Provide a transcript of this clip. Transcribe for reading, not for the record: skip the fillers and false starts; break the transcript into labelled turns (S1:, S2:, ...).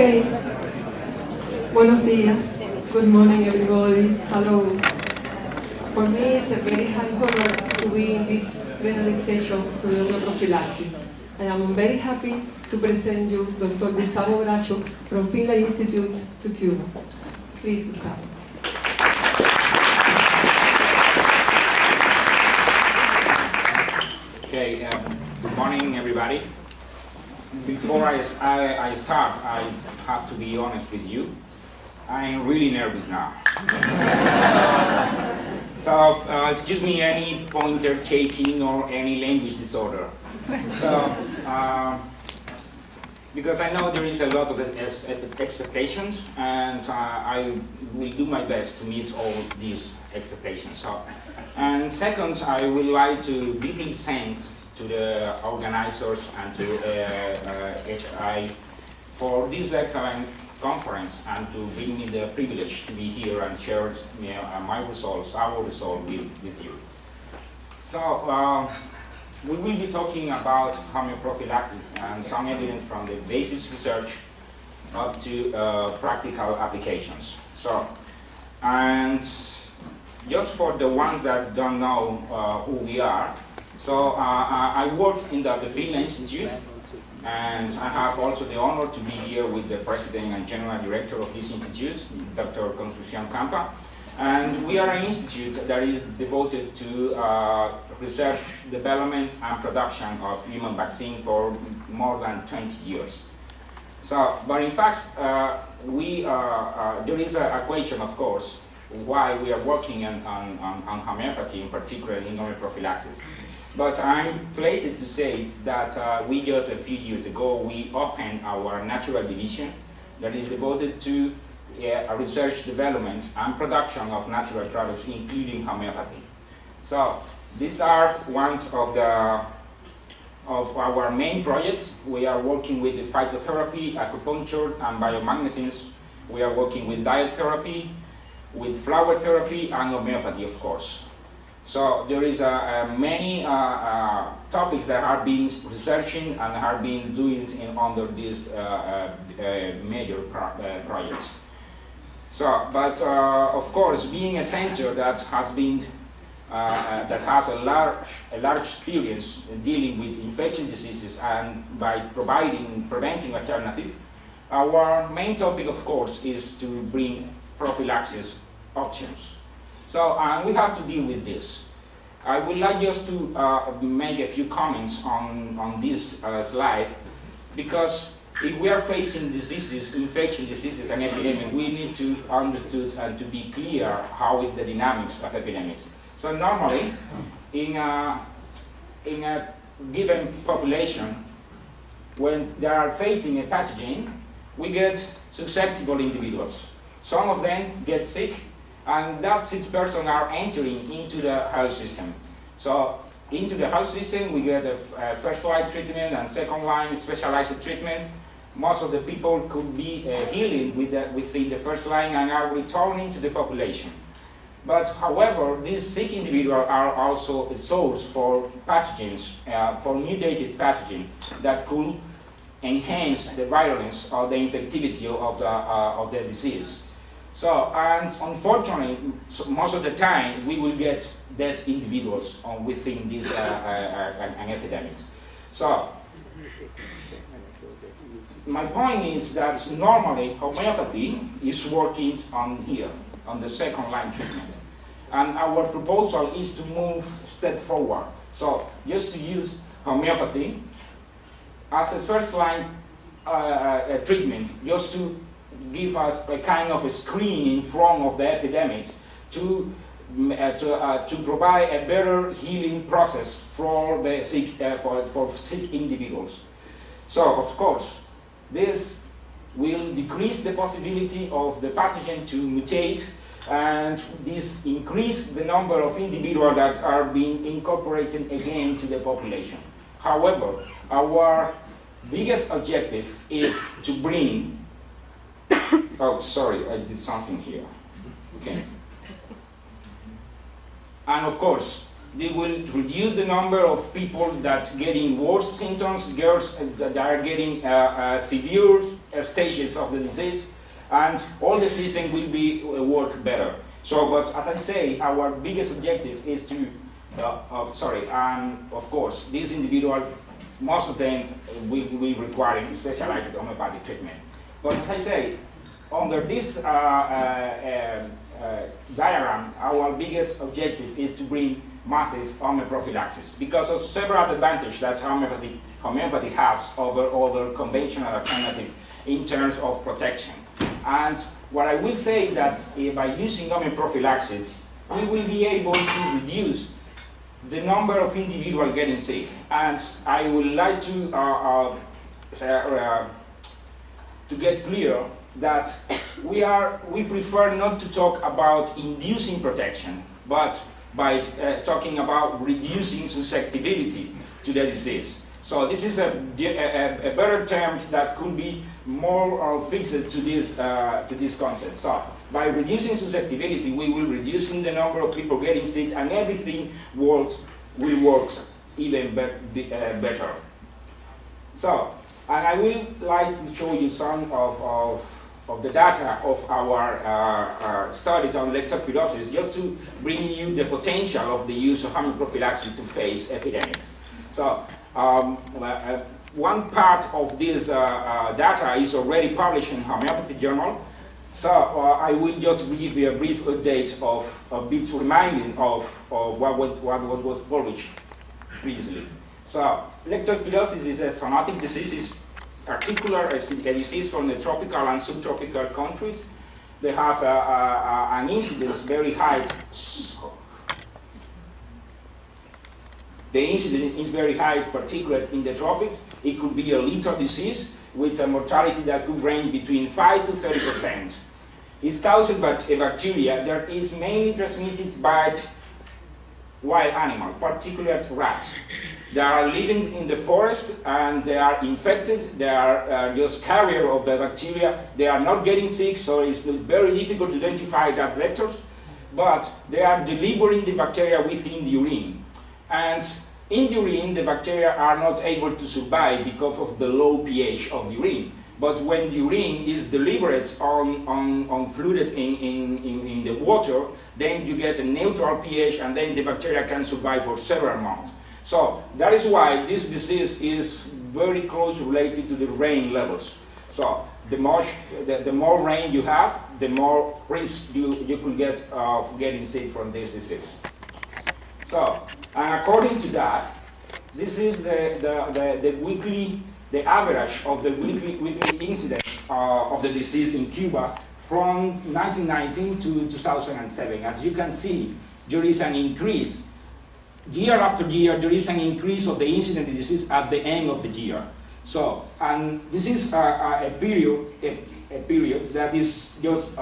S1: Okay. Buenos días. Good morning, everybody. Hello. For me, it's a very high honor to be in this plenary session to the prophylaxis. And I'm very happy to present you Dr. Gustavo Bracho from Finlay Institute to Cuba. Please, Gustavo.
S2: Okay, good morning, everybody. Before I start, I have to be honest with you. I'm really nervous now. So, excuse me any pointer taking or any language disorder. So, because I know there is a lot of expectations, and I will do my best to meet all these expectations. So, and second, I would like to deeply thank to the organizers and to HI for this excellent conference and to bring me the privilege to be here and share my results, our results with you. So we will be talking about homeoprophylaxis and some evidence from the basis research up to practical applications. So, and just for the ones that don't know who we are, so I work in the Finlay Institute, and I have also the honor to be here with the President and General Director of this institute, Dr. Concepcion Campa. And we are an institute that is devoted to research, development, and production of human vaccine for more than 20 years. So, but in fact, there is a question, of course, why we are working on homeopathy, in particular in homeoprophylaxis. But I'm pleased to say that we just a few years ago, we opened our natural division that is devoted to research, development, and production of natural products, including homeopathy. So these are ones of our main projects. We are working with the phytotherapy, acupuncture, and biomagnetism. We are working with diet therapy, with flower therapy, and homeopathy, of course. So there is many topics that are being researching and are being doing under these major projects. So, but of course, being a center that has been that has a large experience in dealing with infectious diseases and by preventing alternative, our main topic, of course, is to bring prophylaxis options. So we have to deal with this. I would like just to make a few comments on this slide, because if we are facing diseases, infectious diseases and epidemics, we need to understand and to be clear how is the dynamics of epidemics. So normally, in a given population, when they are facing a pathogen, we get susceptible individuals. Some of them get sick, and that sick person are entering into the health system. So into the health system, we get a first line treatment and second line specialized treatment. Most of the people could be healing within the first line and are returning to the population. But however, these sick individuals are also a source for pathogens, for mutated pathogens that could enhance the virulence or the infectivity of the disease. So, and unfortunately, most of the time, we will get dead individuals within this an epidemic. So, my point is that normally homeopathy is working on here, on the second line treatment. And our proposal is to move a step forward. So, just to use homeopathy as a first line treatment, just to give us a kind of a screen in front of the epidemic to provide a better healing process for the sick for sick individuals. So of course, this will decrease the possibility of the pathogen to mutate, and this increase the number of individuals that are being incorporated again to the population. However, our biggest objective is to bring oh, sorry, I did something here. Okay. And of course, they will reduce the number of people that getting worse symptoms, girls that are getting severe stages of the disease, and all the system will be work better. So, but as I say, our biggest objective is to, and of course, these individuals, most of them will require specialized homeopathic treatment. But as I say, under this diagram, our biggest objective is to bring massive homeoprophylaxis because of several advantages that homeopathy has over other conventional alternatives in terms of protection. And what I will say that by using homeoprophylaxis, we will be able to reduce the number of individuals getting sick. And I would like to get clear that we prefer not to talk about inducing protection, but by talking about reducing susceptibility to the disease. So this is a better term that could be more fixed to this concept. So by reducing susceptibility, we will reducing the number of people getting sick, and everything will work even better. So, and I will like to show you some of the data of our studies on leptospirosis, just to bring you the potential of the use of homeoprophylaxis to face epidemics. So, one part of this data is already published in Homeopathy Journal. So I will just give you a brief update of a bit reminding of what was published previously. So leptospirosis is a zoonotic disease. It's a disease from the tropical and subtropical countries. They have an incidence very high. The incidence is very high, particularly in the tropics. It could be a lethal disease with a mortality that could range between 5 to 30%. It's caused by a bacteria that is mainly transmitted by wild animals, particularly rats. They are living in the forest and they are infected. They are just carrier of the bacteria. They are not getting sick, so it's very difficult to identify that vectors, but they are delivering the bacteria within the urine. And in the urine, the bacteria are not able to survive because of the low pH of the urine. But when the urine is delivered on fluid in the water, then you get a neutral pH, and then the bacteria can survive for several months. So that is why this disease is very closely related to the rain levels. So the more rain you have, the more risk you could get of getting sick from this disease. So, and according to that, this is the average of the weekly incidence of the disease in Cuba from 1919 to 2007. As you can see, there is an increase. Year after year, there is an increase of the incidence of the disease at the end of the year. So, and this is a period that is just